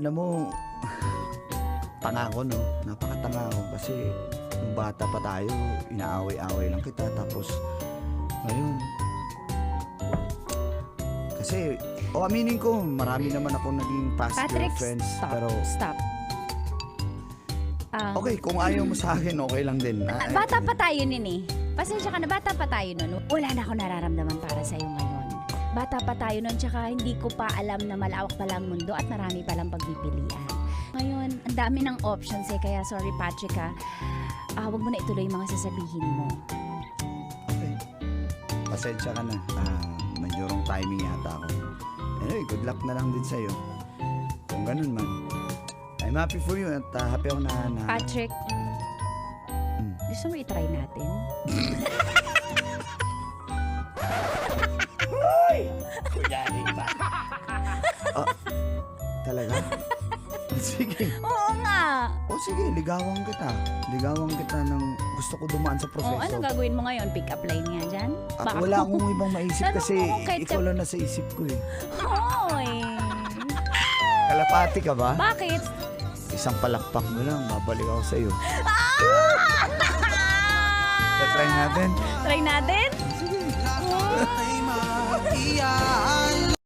Alam mo, tanga ko, no? Napakatanga ko kasi nung bata pa tayo, inaaway-away lang kita. Tapos, ngayon, kasi, aminin ko, marami naman ako naging past Patrick, girlfriends. stop. Pero, Stop. okay, kung ayaw mo sa akin, okay lang din. Bata pa tayo nun eh. Pasensya ka na, bata pa tayo nun. Wala na ako nararamdaman para sa'yo ngayon. Bata pa tayo nun, tsaka hindi ko pa alam na malawak pa lang mundo at marami pa lang pagpipilian. Ngayon, ang dami ng options eh, kaya sorry Patrick ha. Huwag mo na ituloy yung mga sasabihin mo. Okay. Pasensya ka na. Medyo wrong timing yata ako. Anyway, good luck na lang din sa'yo. Kung ganun man. I'm happy for you at happy ako na... Patrick, gusto mo itry natin? Kunyari pa. Talaga? Sige. Oo nga! Sige, ligawan kita. Ligawan kita ng gusto ko dumaan sa proseso. Ano gagawin mo ngayon? Pick up line nga dyan? Wala akong ibang maisip Tanong kasi mo kung ikaw lang nasa isip ko eh. Hoy! Kalapati ka ba? Bakit? Isang palakpak mo lang, babalik ako sa'yo. Try natin? Try natin? Sige.